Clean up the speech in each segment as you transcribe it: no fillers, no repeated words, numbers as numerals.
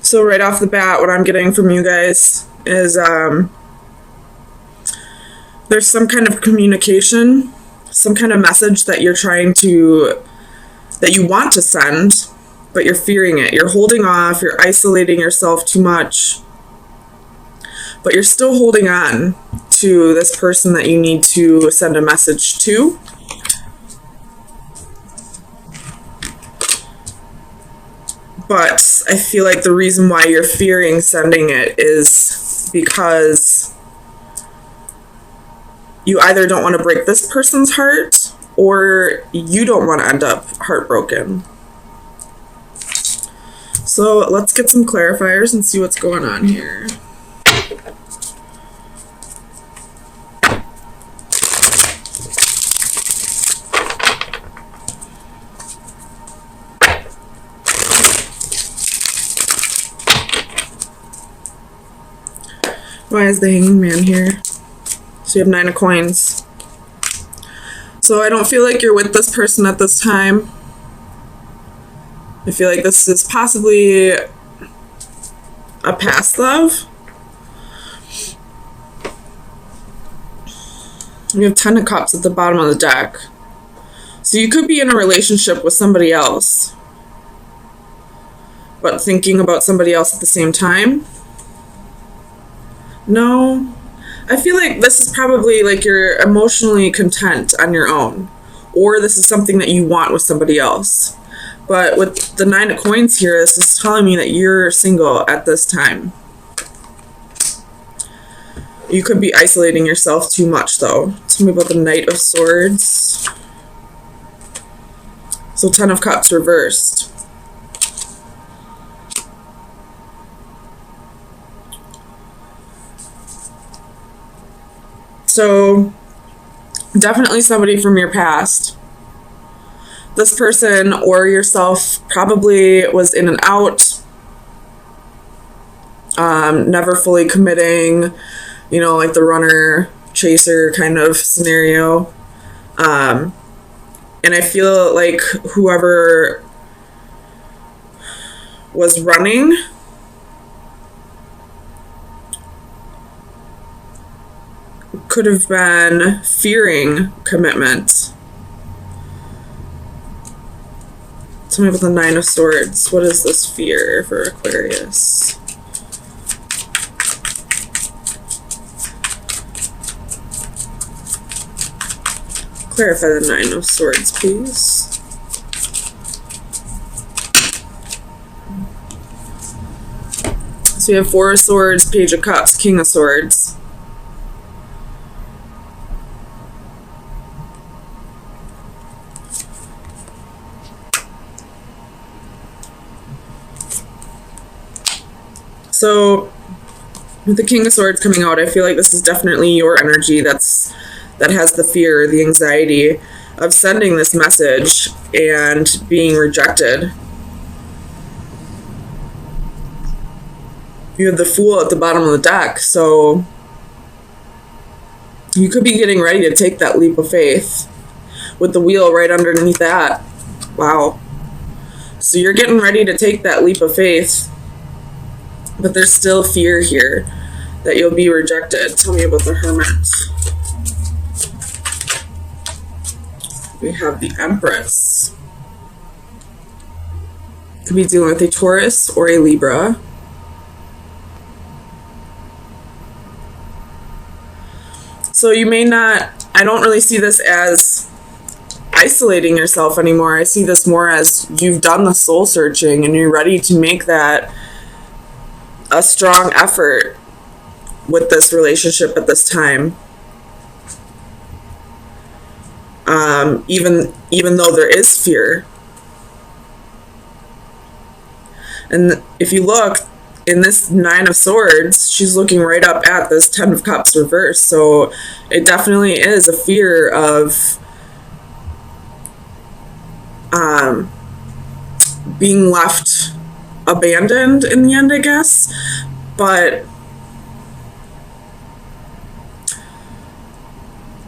So right off the bat, what I'm getting from you guys is there's some kind of communication, some kind of message that you're that you want to send, but you're fearing it. You're holding off, you're isolating yourself too much, but you're still holding on to this person that you need to send a message to. But I feel like the reason why you're fearing sending it is because you either don't want to break this person's heart or you don't want to end up heartbroken. So let's get some clarifiers and see what's going on here. Why is the Hanged Man here? So you have 9 of coins. So I don't feel like you're with this person at this time. I feel like this is possibly a past love. You have 10 of Cups at the bottom of the deck. So you could be in a relationship with somebody else, but thinking about somebody else at the same time. No, I feel like this is probably like you're emotionally content on your own, or this is something that you want with somebody else. But with the 9 of coins here, this is telling me that you're single at this time. You could be isolating yourself too much, though. Tell me about the Knight of Swords. So 10 of Cups reversed. So definitely somebody from your past. This person or yourself probably was in and out, never fully committing, you know, like the runner chaser kind of scenario. And I feel like whoever was running could have been fearing commitment. Tell me about the 9 of Swords. What is this fear for Aquarius? Clarify the 9 of Swords, please. So we have 4 of Swords, Page of Cups, King of Swords. So with the King of Swords coming out, I feel like this is definitely your energy that has the fear, the anxiety of sending this message and being rejected. You have the Fool at the bottom of the deck, so you could be getting ready to take that leap of faith with the Wheel right underneath that. Wow. So you're getting ready to take that leap of faith, but there's still fear here that you'll be rejected. Tell me about the Hermit. We have the Empress. Could be dealing with a Taurus or a Libra. So you may not, I don't really see this as isolating yourself anymore. I see this more as you've done the soul searching and you're ready to make that a strong effort with this relationship at this time. Even though there is fear. And if you look in this 9 of Swords, she's looking right up at this 10 of Cups reversed. So it definitely is a fear of being left abandoned in the end, I guess. But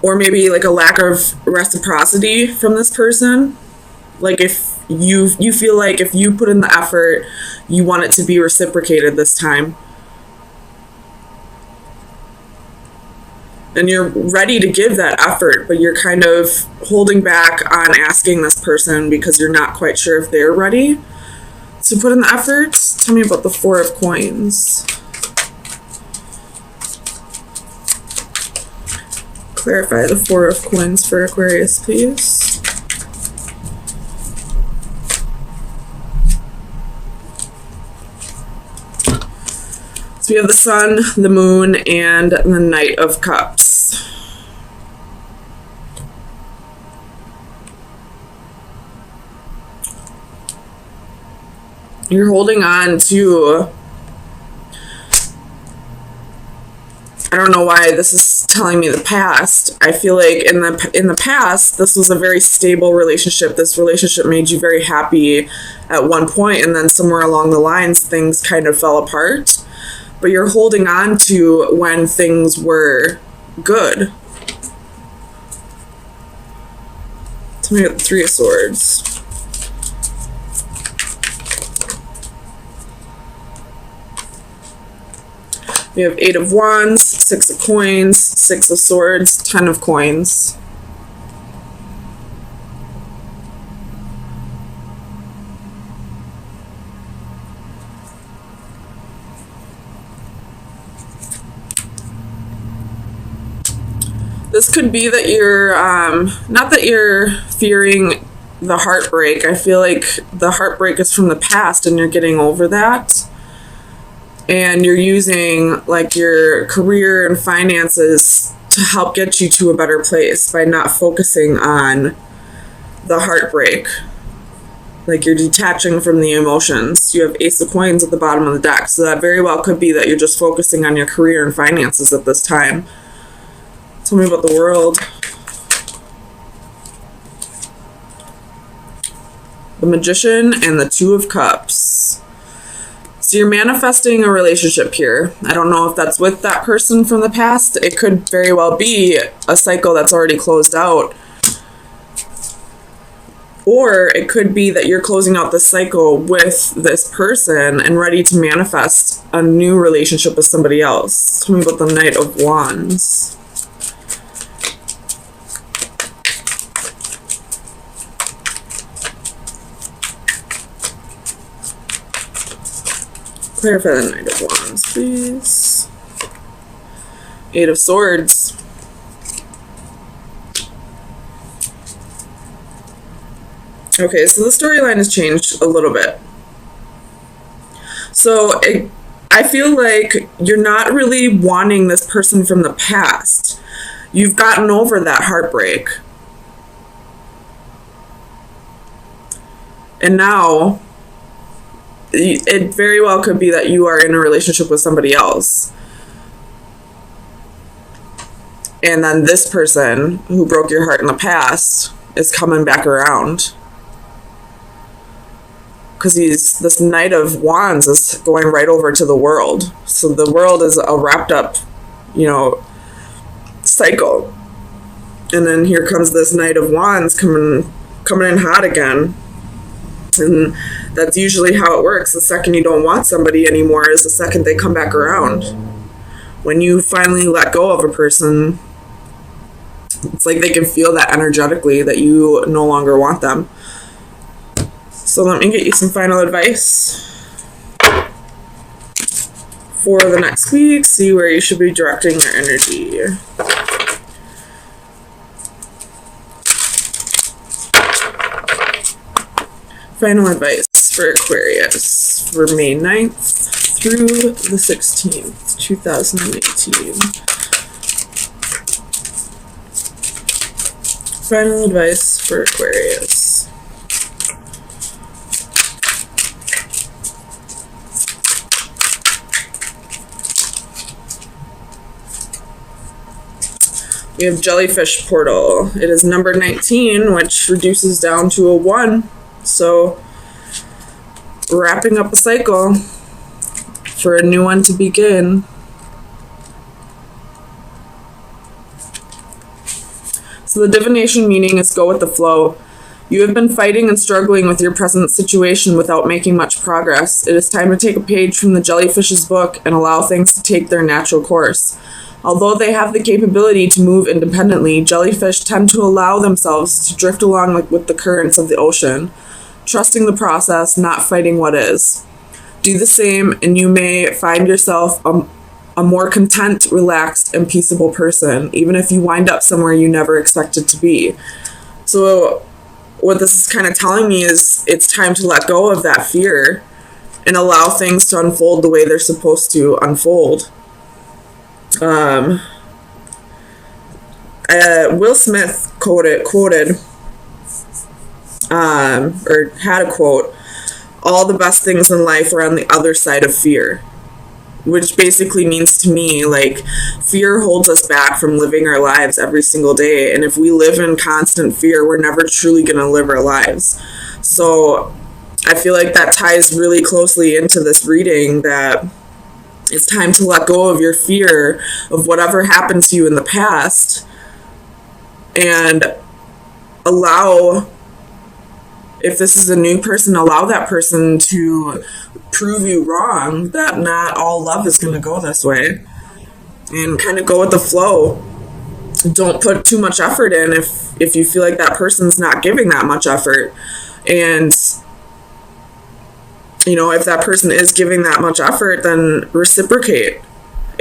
or maybe like a lack of reciprocity from this person. Like if You feel like if you put in the effort, you want it to be reciprocated this time. And you're ready to give that effort, but you're kind of holding back on asking this person because you're not quite sure if they're ready to put in the effort. Tell me about the Four of Coins. Clarify the Four of Coins for Aquarius, please. So we have the Sun, the Moon, and the Knight of Cups. You're holding on to, I don't know why this is telling me the past. I feel like in the past, this was a very stable relationship. This relationship made you very happy at one point, and then somewhere along the lines, things kind of fell apart. But you're holding on to when things were good. Tell me about the Three of Swords. We have Eight of Wands, Six of Coins, Six of Swords, 10 of Coins. This could be that you're, not that you're fearing the heartbreak. I feel like the heartbreak is from the past and you're getting over that. And you're using like your career and finances to help get you to a better place by not focusing on the heartbreak. Like you're detaching from the emotions. You have Ace of Coins at the bottom of the deck. So that very well could be that you're just focusing on your career and finances at this time. Tell me about the World. The Magician and the Two of Cups. So you're manifesting a relationship here. I don't know if that's with that person from the past. It could very well be a cycle that's already closed out. Or it could be that you're closing out the cycle with this person and ready to manifest a new relationship with somebody else. Tell me about the Knight of Wands. Clarify the Knight of Wands, please. Eight of Swords. Okay, so the storyline has changed a little bit. So I feel like you're not really wanting this person from the past. You've gotten over that heartbreak. And now it very well could be that you are in a relationship with somebody else. And then this person who broke your heart in the past is coming back around. Because this Knight of Wands is going right over to the World. So the World is a wrapped up, cycle. And then here comes this Knight of Wands coming in hot again. And that's usually how it works. The second you don't want somebody anymore is the second they come back around. When you finally let go of a person, it's like they can feel that energetically that you no longer want them. So let me get you some final advice for the next week. See where you should be directing your energy. Final advice for Aquarius for May 9th through the 16th, 2018. Final advice for Aquarius. We have Jellyfish Portal. It is number 19, which reduces down to a 1. So, wrapping up a cycle for a new one to begin. So the divination meaning is go with the flow. You have been fighting and struggling with your present situation without making much progress. It is time to take a page from the jellyfish's book and allow things to take their natural course. Although they have the capability to move independently, jellyfish tend to allow themselves to drift along with the currents of the ocean, trusting the process, not fighting what is. Do the same, and you may find yourself a more content, relaxed, and peaceable person, even if you wind up somewhere you never expected to be. So what this is kind of telling me is it's time to let go of that fear and allow things to unfold the way they're supposed to unfold. Will Smith quoted or had a quote, "All the best things in life are on the other side of fear," which basically means to me, like, fear holds us back from living our lives every single day. And if we live in constant fear, we're never truly going to live our lives. So I feel like that ties really closely into this reading, that it's time to let go of your fear of whatever happened to you in the past and allow, if this is a new person, allow that person to prove you wrong, that not all love is going to go this way, and kind of go with the flow. Don't put too much effort in if you feel like that person's not giving that much effort. And if that person is giving that much effort, then reciprocate.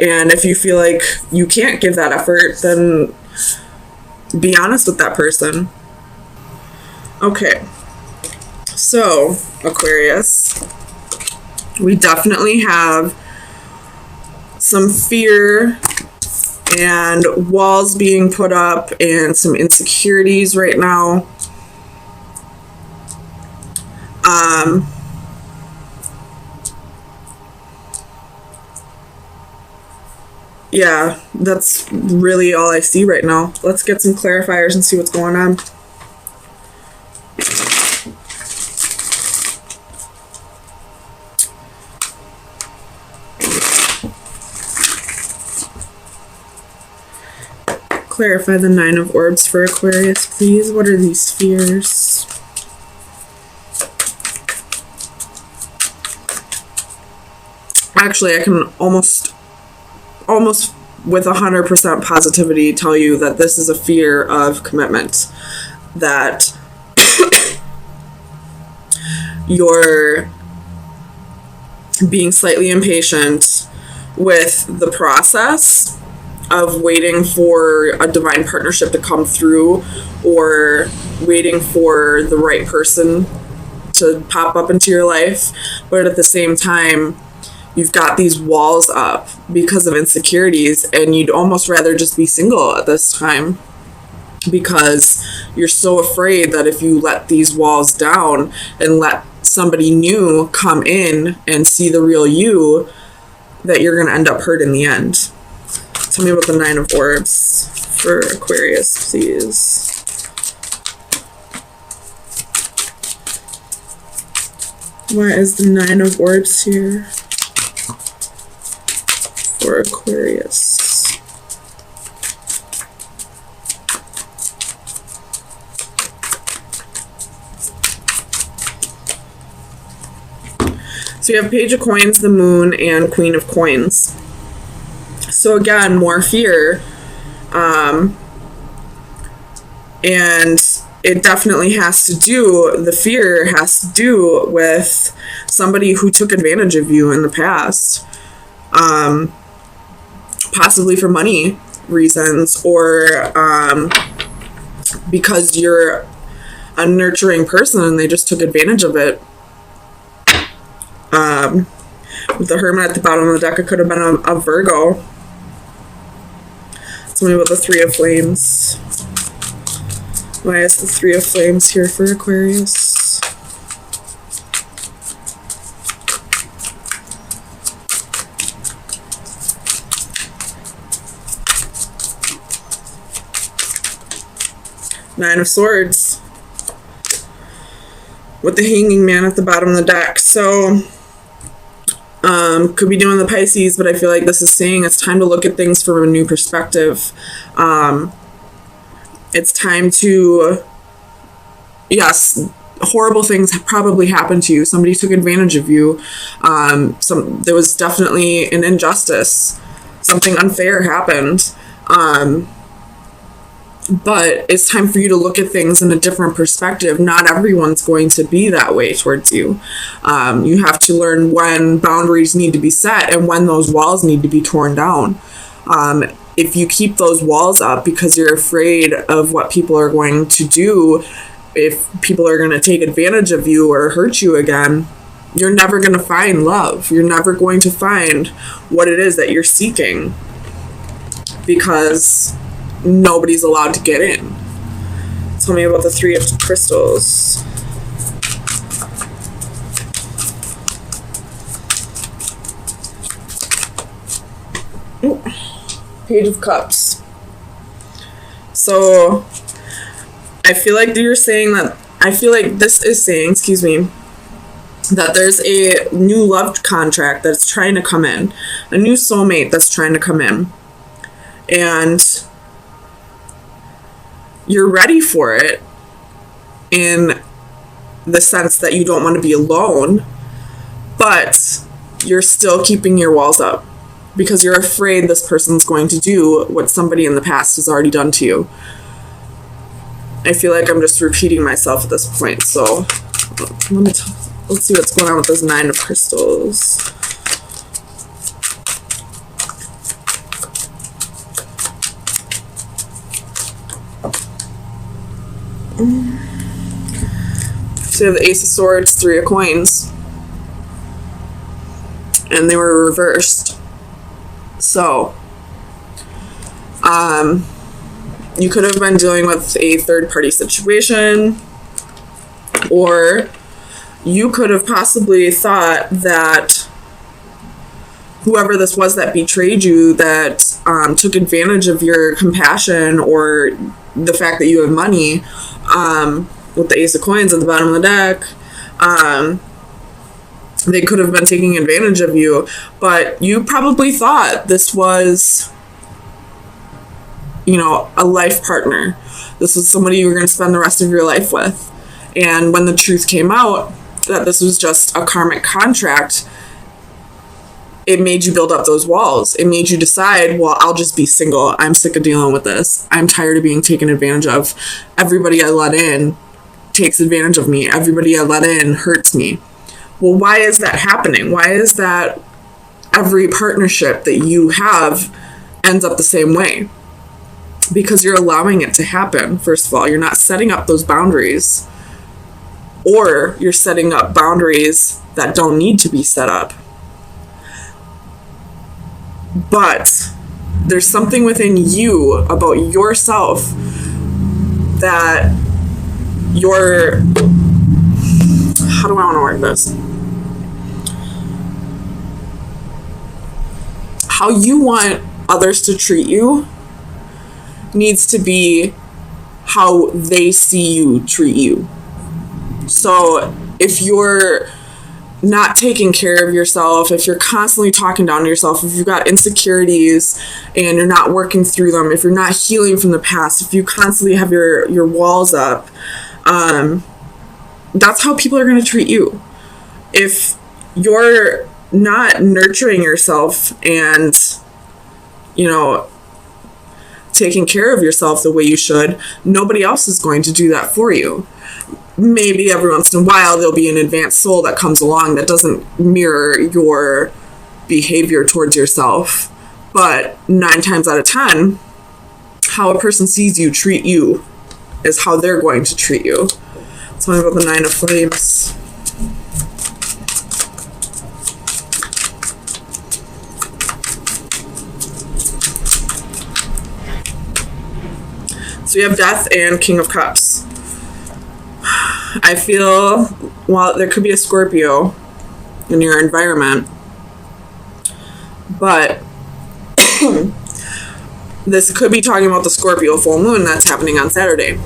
And if you feel like you can't give that effort, then be honest with that person. Okay, so Aquarius, we definitely have some fear and walls being put up and some insecurities right now. Yeah, that's really all I see right now. Let's get some clarifiers and see what's going on. Clarify the Nine of Orbs for Aquarius, please. What are these fears? Actually, I can almost with 100% positivity tell you that this is a fear of commitment. That you're being slightly impatient with the process of waiting for a divine partnership to come through, or waiting for the right person to pop up into your life. But at the same time, you've got these walls up because of insecurities, and you'd almost rather just be single at this time, because you're so afraid that if you let these walls down and let somebody new come in and see the real you, that you're going to end up hurt in the end. Tell me about the Nine of Orbs for Aquarius, please. Why is the Nine of Orbs here for Aquarius? So you have Page of Coins, the Moon, and Queen of Coins. So again, more fear. And it definitely has to do, the fear has to do with somebody who took advantage of you in the past. Possibly for money reasons, or because you're a nurturing person and they just took advantage of it. With the Hermit at the bottom of the deck, it could have been a Virgo. Tell me about the Three of Flames. Why is the Three of Flames here for Aquarius? Nine of Swords. With the Hanging Man at the bottom of the deck. So, could be doing the Pisces, but I feel like this is saying it's time to look at things from a new perspective. It's time to yes, horrible things probably happened to you. Somebody took advantage of you. There was definitely an injustice. Something unfair happened. But it's time for you to look at things in a different perspective. Not everyone's going to be that way towards you. You have to learn when boundaries need to be set and when those walls need to be torn down. If you keep those walls up because you're afraid of what people are going to do, if people are going to take advantage of you or hurt you again, you're never going to find love. You're never going to find what it is that you're seeking, because nobody's allowed to get in. Tell me about the Three of Crystals. Ooh. Page of Cups. So I feel like this is saying, that there's a new love contract that's trying to come in, a new soulmate that's trying to come in, and you're ready for it in the sense that you don't want to be alone, but you're still keeping your walls up because you're afraid this person's going to do what somebody in the past has already done to you. I feel like I'm just repeating myself at this point, so let's see what's going on with this Nine of Crystals. So you have the Ace of Swords, Three of Coins, and they were reversed. So, you could have been dealing with a third-party situation, or you could have possibly thought that whoever this was that betrayed you, that took advantage of your compassion or the fact that you have money, with the Ace of Coins at the bottom of the deck, they could have been taking advantage of you, but you probably thought this was, a life partner. This was somebody you were going to spend the rest of your life with. And when the truth came out that this was just a karmic contract, it made you build up those walls. It made you decide, well, I'll just be single. I'm sick of dealing with this. I'm tired of being taken advantage of. Everybody I let in takes advantage of me. Everybody I let in hurts me. Well, why is that happening? Why is that every partnership that you have ends up the same way? Because you're allowing it to happen. First of all, you're not setting up those boundaries, or you're setting up boundaries that don't need to be set up. But there's something within you about yourself that you're, how do I want to word this? How you want others to treat you needs to be how they see you treat you. So if you're not taking care of yourself, if you're constantly talking down to yourself, if you've got insecurities and you're not working through them, if you're not healing from the past, if you constantly have your walls up, that's how people are going to treat you. If you're not nurturing yourself and, taking care of yourself the way you should, nobody else is going to do that for you. Maybe every once in a while there'll be an advanced soul that comes along that doesn't mirror your behavior towards yourself. But 9 times out of 10, how a person sees you treat you is how they're going to treat you. Tell me about the Nine of Flames. So you have Death and King of Cups. I feel, well, there could be a Scorpio in your environment, but this could be talking about the Scorpio full moon that's happening on Saturday.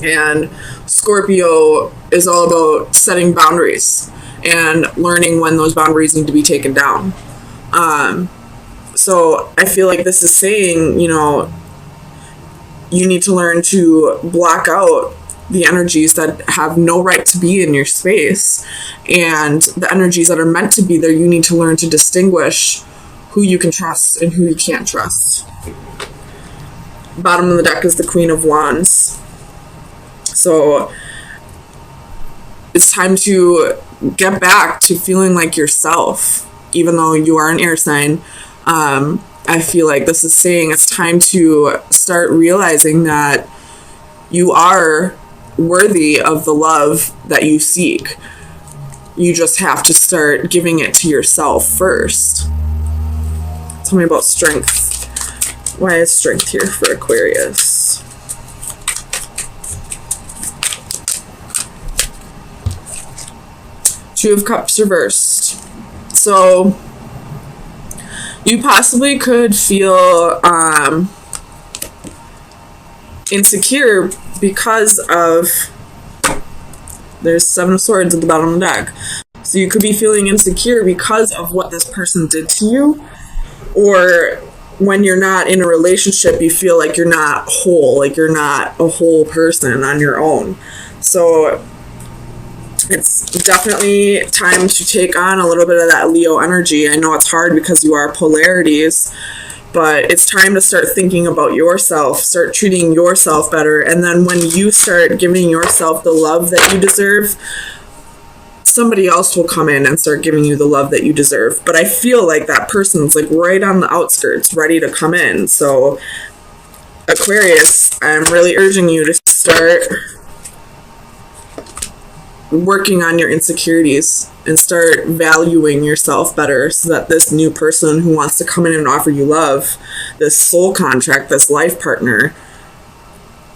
And Scorpio is all about setting boundaries and learning when those boundaries need to be taken down. So I feel like this is saying, you need to learn to block out the energies that have no right to be in your space, and the energies that are meant to be there. You need to learn to distinguish who you can trust and who you can't trust. Bottom of the deck is the Queen of Wands. So it's time to get back to feeling like yourself, even though you are an air sign. I feel like this is saying it's time to start realizing that you are worthy of the love that you seek. You just have to start giving it to yourself first. Tell me about strength. Why is strength here for Aquarius? Two of Cups reversed. So you possibly could feel insecure because of, there's Seven of Swords at the bottom of the deck. So you could be feeling insecure because of what this person did to you, or when you're not in a relationship, you feel like you're not whole, like you're not a whole person on your own. So it's definitely time to take on a little bit of that Leo energy. I know it's hard because you are polarities, but it's time to start thinking about yourself, start treating yourself better. And then when you start giving yourself the love that you deserve, somebody else will come in and start giving you the love that you deserve. But I feel like that person's like right on the outskirts, ready to come in. So Aquarius, I'm really urging you to start working on your insecurities and start valuing yourself better, so that this new person who wants to come in and offer you love, this soul contract, this life partner,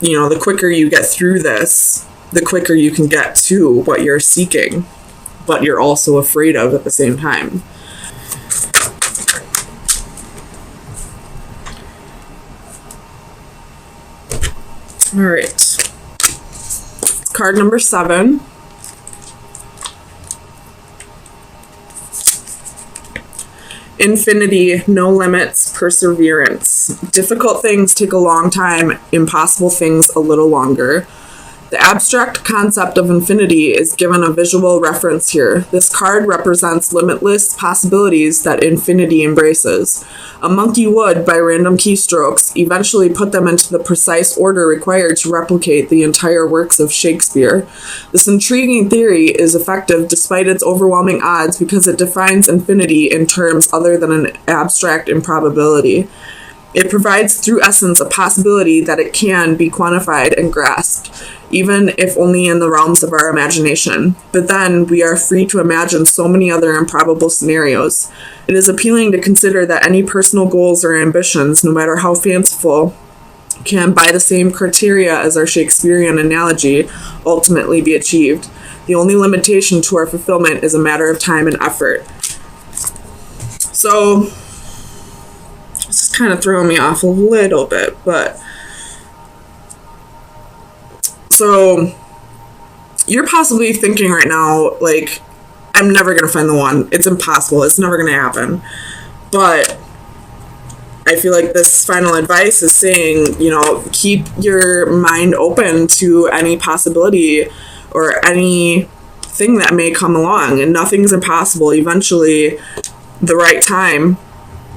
you know, the quicker you get through this, the quicker you can get to what you're seeking, but you're also afraid of at the same time. All right. Card number 7. Infinity, no limits, perseverance. Difficult things take a long time, impossible things a little longer. The abstract concept of infinity is given a visual reference here. This card represents limitless possibilities that infinity embraces. A monkey would, by random keystrokes, eventually put them into the precise order required to replicate the entire works of Shakespeare. This intriguing theory is effective despite its overwhelming odds because it defines infinity in terms other than an abstract improbability. It provides through essence a possibility that it can be quantified and grasped, even if only in the realms of our imagination. But then we are free to imagine so many other improbable scenarios. It is appealing to consider that any personal goals or ambitions, no matter how fanciful, can, by the same criteria as our Shakespearean analogy, ultimately be achieved. The only limitation to our fulfillment is a matter of time and effort. So this is kind of throwing me off a little bit, but so you're possibly thinking right now, like, I'm never going to find the one. It's impossible. It's never going to happen. But I feel like this final advice is saying, you know, keep your mind open to any possibility or anything that may come along, and nothing's impossible. Eventually, the right time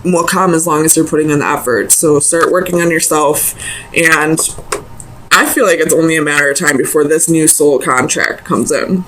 will come as long as you're putting in the effort. So start working on yourself, and I feel like it's only a matter of time before this new soul contract comes in.